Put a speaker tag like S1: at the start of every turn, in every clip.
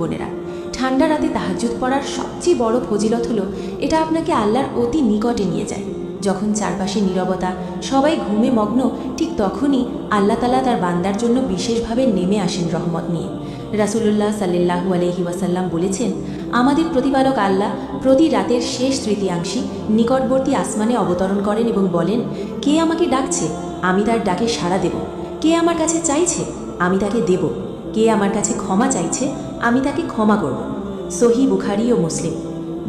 S1: বোনেরা, ঠান্ডা রাতে তাহাজ্জুদ পড়ার সবচেয়ে বড় ফজিলত হলো এটা আপনাকে আল্লাহর অতি নিকটে নিয়ে যায়। যখন চারপাশে নীরবতা, সবাই ঘুমে মগ্ন, ঠিক তখনই আল্লাহ তাআলা তার বান্দার জন্য বিশেষভাবে নেমে আসেন রহমত নিয়ে। রাসূলুল্লাহ সাল্লাল্লাহু আলাইহি ওয়াসাল্লাম বলেছেন, আমাদের প্রতিপালক আল্লাহ প্রতি রাতের শেষ তৃতীয়াংশে নিকটবর্তী আসমানে অবতরণ করেন এবং বলেন, কে আমাকে ডাকছে, আমি তার ডাকে সাড়া দেব। কে আমার কাছে চাইছে, আমি তাকে দেব। কে আমার কাছে ক্ষমা চাইছে, আমি তাকে ক্ষমা করব। সহিহ বুখারী ও মুসলিম।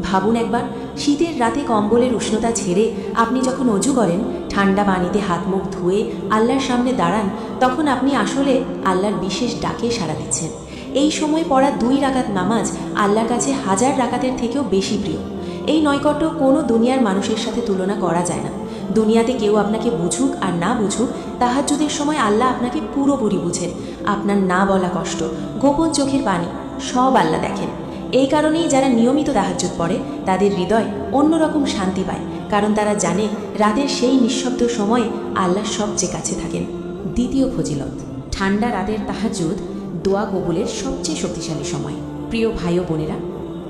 S1: ভাবুন একবার, শীতের রাতে কম্বলের উষ্ণতা ছেড়ে আপনি যখন অজু করেন, ঠান্ডা পানিতে হাত মুখ ধুয়ে আল্লাহর সামনে দাঁড়ান, তখন আপনি আসলে আল্লাহর বিশেষ ডাকে সাড়া দিচ্ছেন। এই সময় পড়া 2 রাকাত নামাজ আল্লাহর কাছে 1000 রাকাতের থেকেও বেশি প্রিয়। এই নৈকট্য কোনো দুনিয়ার মানুষের সাথে তুলনা করা যায় না। দুনিয়াতে কেউ আপনাকে বুঝুক আর না বুঝুক, তাহাজ্জুদের সময় আল্লাহ আপনাকে পুরোপুরি বুঝেন। আপনার না বলা কষ্ট, গোপন চোখের পানি, সব আল্লাহ দেখেন। এই কারণেই যারা নিয়মিত তাহাজ্জুদ পড়ে তাদের হৃদয় অন্যরকম শান্তি পায়, কারণ তারা জানে রাতের সেই নিঃশব্দ সময়ে আল্লাহ সবচেয়ে কাছে থাকেন। দ্বিতীয় ফজিলত, ঠান্ডা রাতের তাহাজ্জুদ দোয়া কবুলের সবচেয়ে শক্তিশালী সময়। প্রিয় ভাই ও বোনেরা,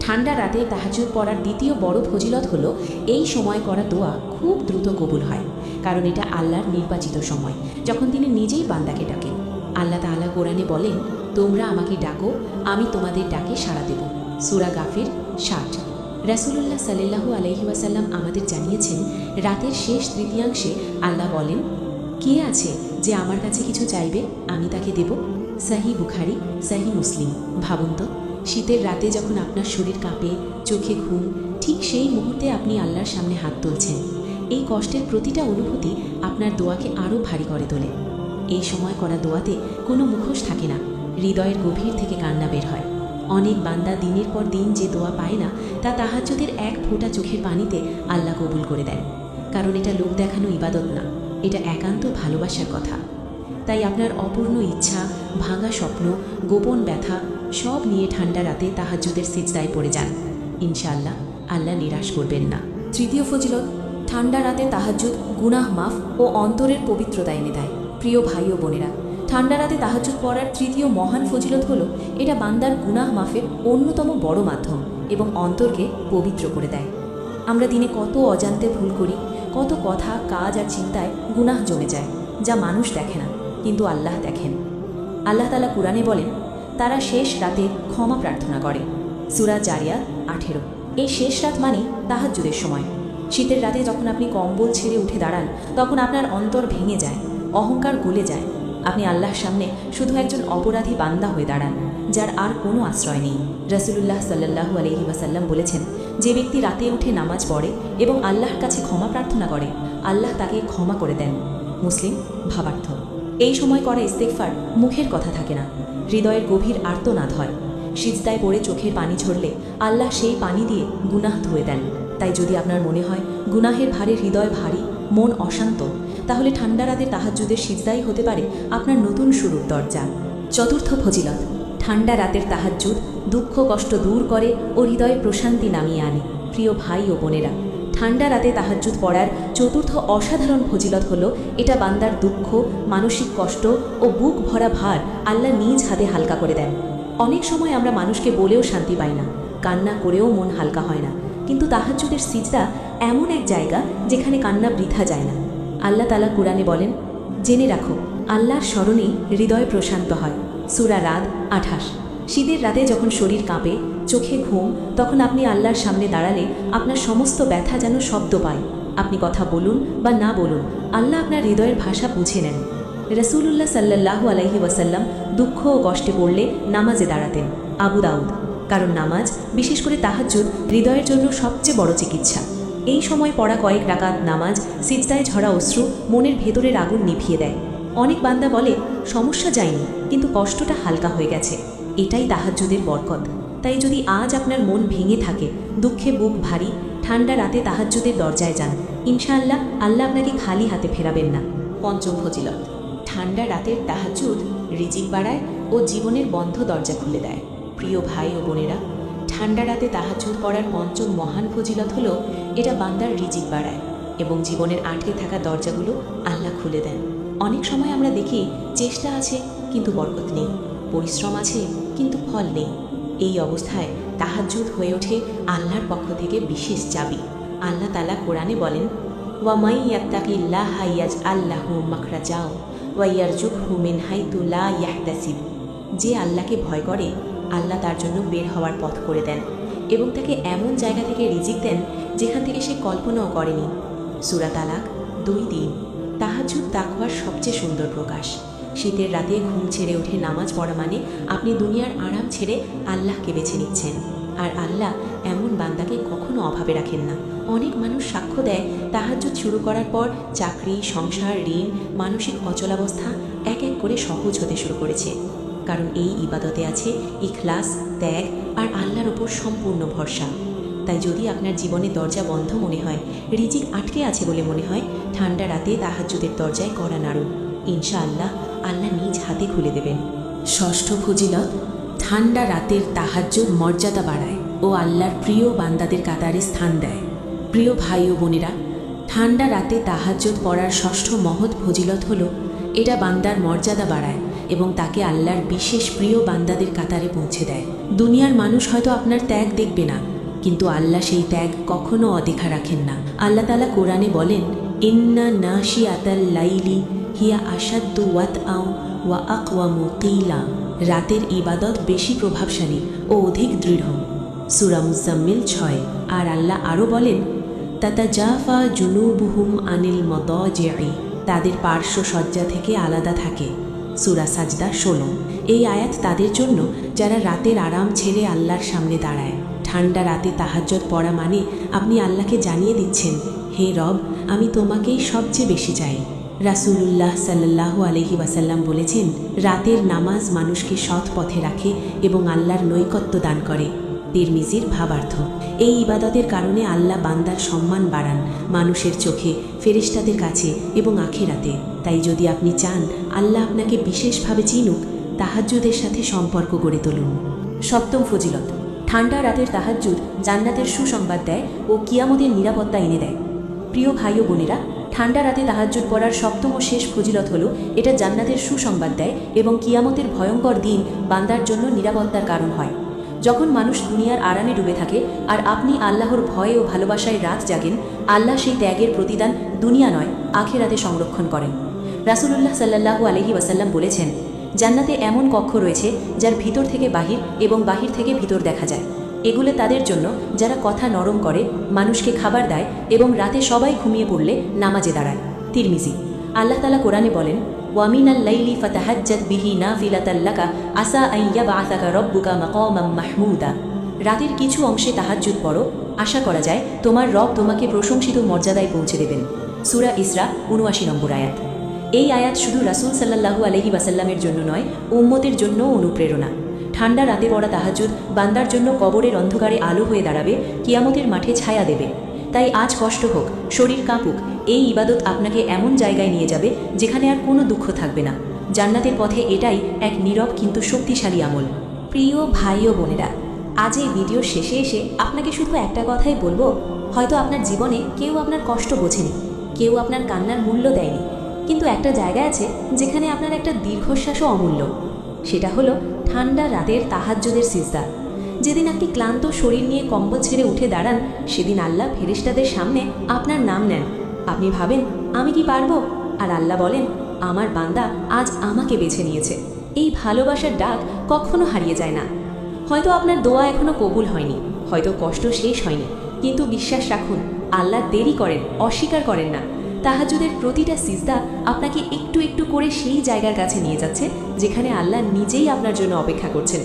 S1: ঠান্ডা রাতে তাহাজ্জুদ পড়ার দ্বিতীয় বড় ফজিলত হলো এই সময় করা দোয়া খুব দ্রুত কবুল হয়, কারণ এটা আল্লাহর নির্বাচিত সময়, যখন তিনি নিজেই বান্দাকে ডাকেন। আল্লাহ তাআলা কোরআনে বলেন, তোমরা আমাকে ডাকো, আমি তোমাদের ডাকে সাড়া দেব। সূরা গাফির 60। রাসূলুল্লাহ সাল্লাল্লাহু আলাইহি ওয়াসাল্লাম আমাদের জানিয়েছেন, রাতের শেষ তৃতীয়াংশে আল্লাহ বলেন, কে আছে যে আমার কাছে কিছু চাইবে, আমি তাকে দেব। সহিহ বুখারী, সহিহ মুসলিম। ভাবুন তো, শীতের রাতে যখন আপনার শরীর কাঁপে, চোখে ঘুম, ঠিক সেই মুহূর্তে আপনি আল্লাহর সামনে হাত তুলছেন। এই কষ্টের প্রতিটা অনুভূতি আপনার দোয়াকে আরও ভারী করে তোলে। এই সময় করা দোয়াতে কোনো মুখোশ থাকে না, হৃদয়ের গভীর থেকে কান্না বের হয়। অনেক বান্দা দিনের পর দিন যে দোয়া পায় না, তা তাহাজ্জুদের এক ফোঁটা চোখের পানিতে আল্লাহ কবুল করে দেন। কারণ এটা লোক দেখানো ইবাদত না, এটা একান্ত ভালোবাসার কথা। তাই আপনার অপূর্ণ ইচ্ছা, ভাঙা স্বপ্ন, গোপন ব্যথা সব নিয়ে ঠান্ডা রাতে তাহাজ্জুদের সিজদায় পড়ে যান। ইনশাআল্লাহ আল্লাহ নিরাশ করবেন না। তৃতীয় ফজিলত, ঠান্ডা রাতে তাহাজ্জুদ গুনাহ মাফ ও অন্তরের পবিত্রতা এনে দেয়। প্রিয় ভাই ও বোনেরা, ঠান্ডা রাতে তাহাজ্জুদ পড়ার তৃতীয় মহান ফজিলত হলো এটা বান্দার গুনাহ মাফের অন্যতম বড় মাধ্যম এবং অন্তরকে পবিত্র করে দেয়। আমরা দিনে কত অজান্তে ভুল করি, কত কথা, কাজ আর চিন্তায় গুনাহ জমে যায়, যা মানুষ দেখে না, কিন্তু আল্লাহ দেখেন। আল্লাহ তাআলা কুরআনে বলেন, তারা শেষ রাতে ক্ষমা প্রার্থনা করে। সূরা জারিয়াত 18। এই শেষ রাত মানে তাহাজ্জুদের সময়। শীতের রাতে যখন আপনি কম্বল ছেড়ে উঠে দাঁড়ান, তখন আপনার অন্তর ভেঙে যায়, অহংকার গলে যায়। আপনি আল্লাহর সামনে শুধু একজন অপরাধী বান্দা হয়ে দাঁড়ান, যার আর কোনো আশ্রয় নেই। রাসূলুল্লাহ সাল্লাল্লাহু আলাইহি ওয়াসাল্লাম বলেছেন, যে ব্যক্তি রাতে উঠে নামাজ পড়ে এবং আল্লাহর কাছে ক্ষমা প্রার্থনা করে, আল্লাহ তাকে ক্ষমা করে দেন। মুসলিম। ভাবার্থ, এই সময় করা ইস্তেগফার মুখের কথা থাকে না, হৃদয়ের গভীর আর্তনাদ হয়। সিজদায় পড়ে চোখের পানি ঝরলে আল্লাহ সেই পানি দিয়ে গুনাহ ধুয়ে দেন। তাই যদি আপনার মনে হয় গুনাহের ভারে হৃদয় ভারী, মন অশান্ত, তাহলে ঠান্ডা রাতে তাহাজ্জুদের সিজদাই হতে পারে আপনার নতুন শুরুর দরজা। চতুর্থ ফজিলত, ঠান্ডা রাতের তাহাজ্জুদ দুঃখ কষ্ট দূর করে ও হৃদয়ে প্রশান্তি নামিয়ে আনে। প্রিয় ভাই ও বোনেরা, ঠান্ডা রাতে তাহাজ্জুদ পড়ার চতুর্থ অসাধারণ ফজিলত হলো এটা বান্দার দুঃখ, মানসিক কষ্ট ও বুক ভরা ভার আল্লাহ নিজ হাতে হালকা করে দেন। অনেক সময় আমরা মানুষকে বলেও শান্তি পাই না, কান্না করেও মন হালকা হয় না, কিন্তু তাহাজ্জুদের সিজদা এমন এক জায়গা যেখানে কান্না বৃথা যায় না। আল্লাহ তাআলা কুরআনে বলেন, জেনে রাখো আল্লাহর স্মরণে হৃদয় প্রশান্ত হয়। সূরা রাদ 28। শীতের রাতে যখন শরীর কাঁপে, চোখে ঘুম, তখন আপনি আল্লাহর সামনে দাঁড়ালে আপনার সমস্ত ব্যথা যেন শব্দ পায়। আপনি কথা বলুন বা না বলুন, আল্লাহ আপনার হৃদয়ের ভাষা বুঝে নেন। রাসূলুল্লাহ সাল্লাল্লাহু আলাইহি ওয়াসাল্লাম দুঃখ ও কষ্টে পড়লে নামাজে দাঁড়াতেন। আবু দাউদ। কারণ নামাজ, বিশেষ করে তাহাজ্জুদ, হৃদয়ের জন্য সবচেয়ে বড় চিকিৎসা। এই সময় পড়া কয়েক রাকাত নামাজ সিজদায় ঝরা অশ্রু মনের ভেতরের আগুন নিভিয়ে দেয়। অনেক বান্দা বলে, সমস্যা যায়নি, কিন্তু কষ্টটা হালকা হয়ে গেছে। এটাই তাহাজ্জুদের বরকত। তাই যদি আজ আপনার মন ভেঙে থাকে, দুঃখে বুক ভারী, ঠান্ডা রাতে তাহাজ্জুদের দরজায় যান। ইনশাআল্লাহ আল্লাহ আপনাকে খালি হাতে ফেরাবেন না। পঞ্চম ফজিলত, ঠান্ডা রাতের তাহাজ্জুদ রিজিক বাড়ায় ও জীবনের বন্ধ দরজা খুলে দেয়। প্রিয় ভাই ও বোনেরা, ঠান্ডা রাতে তাহাজ্জুদ পড়ার পঞ্চম মহান ফজিলত হলো এটা বান্দার রিজিক বাড়ায় এবং জীবনের আটকে থাকা দরজাগুলো আল্লাহ খুলে দেন। অনেক সময় আমরা দেখি চেষ্টা আছে কিন্তু বরকত নেই, পরিশ্রম আছে কিন্তু ফল নেই। এই অবস্থায় তাহাজ্জুদ হয়ে ওঠে আল্লাহর পক্ষ থেকে বিশেষ চাবি। আল্লাহ তাআলা কোরআনে বলেন, ওয়ামাই ইয়াত্তাকিল্লাহা ইয়াজআল লাহু মাখরাজা ওয়া ইয়ারযুকহু মিন হাইতু লা ইয়াহতাসিব। যে আল্লাহকে ভয় করে আল্লাহ তার জন্য বের হওয়ার পথ করে দেন এবং তাকে এমন জায়গা থেকে রিজিক দেন যেখান থেকে সে কল্পনাও করেনি। সূরা তালাক 2:3। তাহাজ্জুদ তাকওয়ার সবচেয়ে সুন্দর প্রকাশ। শীতের রাতে ঘুম ছেড়ে উঠে নামাজ পড়া মানে আপনি দুনিয়ার আরাম ছেড়ে আল্লাহকে বেছে নিচ্ছেন। আর আল্লাহ এমন বান্দাকে কখনো অভাবে রাখেন না। অনেক মানুষ সাক্ষ্য দেয় তাহাজ্জুদ শুরু করার পর চাকরি, সংসার, ঋণ, মানসিক অচলাবস্থা এক এক করে সহজ হতে শুরু করেছে। কারণ এই ইবাদতে আছে ইখলাস, ত্যাগ আর আল্লাহর ওপর সম্পূর্ণ ভরসা। তাই যদি আপনার জীবনে দরজা বন্ধ মনে হয়, রিজিক আটকে আছে বলে মনে হয়, ঠান্ডা রাতে তাহাজ্জুদের দরজায় কড়া নাড়ুন। ইনশাআল্লাহ আল্লাহ নিজ হাতে খুলে দেবেন। ষষ্ঠ ফজিলত, ঠান্ডা রাতের তাহাজ্জুদ মর্যাদা বাড়ায় ও আল্লাহর প্রিয় বান্দাদের কাতারে স্থান দেয়। প্রিয় ভাই ও বোনেরা, ঠান্ডা রাতে তাহাজ্জুদ পড়ার ষষ্ঠ মহৎ ফজিলত হলো এটা বান্দার মর্যাদা বাড়ায় এবং তাকে আল্লাহর বিশেষ প্রিয় বান্দাদের কাতারে পৌঁছে দেয়। দুনিয়ার মানুষ হয়তো আপনার ত্যাগ দেখবে না, কিন্তু আল্লাহ সেই ত্যাগ কখনো অদেখা রাখেন না। আল্লাহ তাআলা কোরআনে বলেন, ইন্না নাশিয়াতাল লাইলি হিয়া আশাদ্দু ওয়াতআউ ওয়া আকওয়ামু কিলা। রাতের ইবাদত বেশি প্রভাবশালী ও অধিক দৃঢ়। সূরা মুজাম্মিল 6। আর আল্লাহ আরও বলেন, তাতাজাফা জুনুবুহুম আনিল মাদাজি'i। তাদের পার্শ্ব সজ্জা থেকে আলাদা থাকে। সূরা সাজদা 16। এই আয়াত তাদের জন্য যারা রাতের আরাম ছেড়ে আল্লাহর সামনে দাঁড়ায়। ঠান্ডা রাতে তাহাজ্জুদ পড়া মানে আপনি আল্লাহকে জানিয়ে দিচ্ছেন, হে রব, আমি তোমাকেই সবচেয়ে বেশি চাই। রাসূলুল্লাহ সাল্লাল্লাহু আলাইহি ওয়াসাল্লাম বলেছেন, রাতের নামাজ মানুষকে সৎ পথে রাখে এবং আল্লাহর নৈকট্য দান করে। তিরমিজির ভাবার্থ। এই ইবাদতের কারণে আল্লাহ বান্দার সম্মান বাড়ান মানুষের চোখে, ফেরেশতাদের কাছে এবং আখিরাতে। তাই যদি আপনি চান আল্লাহ আপনাকে বিশেষভাবে চিনুক, তাহাজ্জুদের সাথে সম্পর্ক গড়ে তুলুন। সপ্তম ফজিলত, ঠান্ডা রাতের তাহাজ্জুদ জান্নাতের সুসংবাদ দেয় ও কিয়ামতের নিরাপত্তা এনে দেয়। প্রিয় ভাই ও বোনেরা, ঠান্ডা রাতে তাহাজ্জুদ পড়ার সপ্তম ও শেষ ফজিলত হলো এটা জান্নাতের সুসংবাদ দেয় এবং কিয়ামতের ভয়ঙ্কর দিন বান্দার জন্য নিরাপত্তার কারণ হয়। যখন মানুষ দুনিয়ার আরামে ডুবে থাকে আর আপনি আল্লাহর ভয় ও ভালোবাসায় রাত জাগেন, আল্লাহ সেই ত্যাগের প্রতিদান দুনিয়া নয় আখিরাতে সংরক্ষণ করেন। রাসূলুল্লাহ সাল্লাল্লাহু আলাইহি ওয়াসাল্লাম বলেছেন, জান্নাতে এমন কক্ষ রয়েছে যার ভিতর থেকে বাহির এবং বাহির থেকে ভিতর দেখা যায়। এগুলো তাদের জন্য যারা কথা নরম করে, মানুষকে খাবার দেয় এবং রাতে সবাই ঘুমিয়ে পড়লে নামাজে দাঁড়ায়। তিরমিজি। আল্লাহ তাআলা কোরআনে বলেন, ওয়ামিনাল লাইলি ফাতাহাজ্জাদ বিহি নাফিলাতাল লাকা আসা আন ইয়াবআসাকা রাব্বুকা মাকামান মাহমুদা। রাতের কিছু অংশে তাহাজ্জুদ পড়ো, আশা করা যায় তোমার রব তোমাকে প্রশংসিত মর্যাদায় পৌঁছে দেবেন। সূরা ইসরা ৭৯ নম্বর আয়াত। এই আয়াত শুধু রাসূল সাল্লাল্লাহু আলাইহি ওয়াসাল্লামের জন্য নয়, উম্মতের জন্যও অনুপ্রেরণা। ঠান্ডা রাতে পড়া তাহাজ্জুদ বান্দার জন্য কবরের অন্ধকারে আলো হয়ে দাঁড়াবে, কিয়ামতের মাঠে ছায়া দেবে। তাই আজ কষ্ট হোক, শরীর কাঁপুক, এই ইবাদত আপনাকে এমন জায়গায় নিয়ে যাবে যেখানে আর কোনো দুঃখ থাকবে না। জান্নাতের পথে এটাই এক নীরব কিন্তু শক্তিশালী আমল। প্রিয় ভাই ও বোনেরা, আজ এই ভিডিওর শেষে এসে আপনাকে শুধু একটা কথাই বলবো, হয়তো আপনার জীবনে কেউ আপনার কষ্ট বোঝেনি, কেউ আপনার কান্নার মূল্য দেয়নি, কিন্তু একটা জায়গা আছে যেখানে আপনার একটা দীর্ঘশ্বাসও অমূল্য। সেটা হলো ঠান্ডা রাতের তাহাজ্জুদের সিজদা। যেদিন আপনি ক্লান্ত শরীর নিয়ে কম্বল ছেড়ে উঠে দাঁড়ান, সেদিন আল্লাহ ফেরেশতাদের সামনে আপনার নাম নেন। আপনি ভাবেন, আমি কি পারবো? আর আল্লাহ বলেন, আমার বান্দা আজ আমাকে বেছে নিয়েছে। এই ভালোবাসার ডাক কখনো হারিয়ে যায় না। হয়তো আপনার দোয়া এখনো কবুল হয়নি, হয়তো কষ্ট শেষ হয়নি, কিন্তু বিশ্বাস রাখুন, আল্লাহ দেরি করেন, অস্বীকার করেন না। তাহাজ্জুদের প্রতিটা সিজদা আপনাকে একটু একটু করে সেই জায়গার কাছে নিয়ে যাচ্ছে যেখানে আল্লাহ নিজেই আপনার জন্য অপেক্ষা করছেন।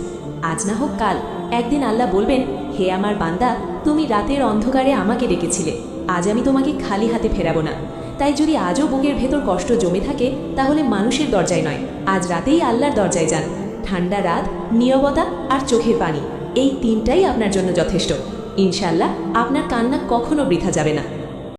S1: আজ না হোক কাল, একদিন আল্লাহ বলবেন, হে আমার বান্দা, তুমি রাতের অন্ধকারে আমাকে ডেকেছিলে, আজ আমি তোমাকে খালি হাতে ফেরাবো না। তাই যদি আজও বুকের ভেতর কষ্ট জমে থাকে, তাহলে মানুষের দরজায় নয়, আজ রাতেই আল্লাহর দরজায় যান। ঠান্ডা রাত, নীরবতা আর চোখের পানি, এই তিনটাই আপনার জন্য যথেষ্ট। ইনশাআল্লাহ আপনার কান্না কখনো বৃথা যাবে না।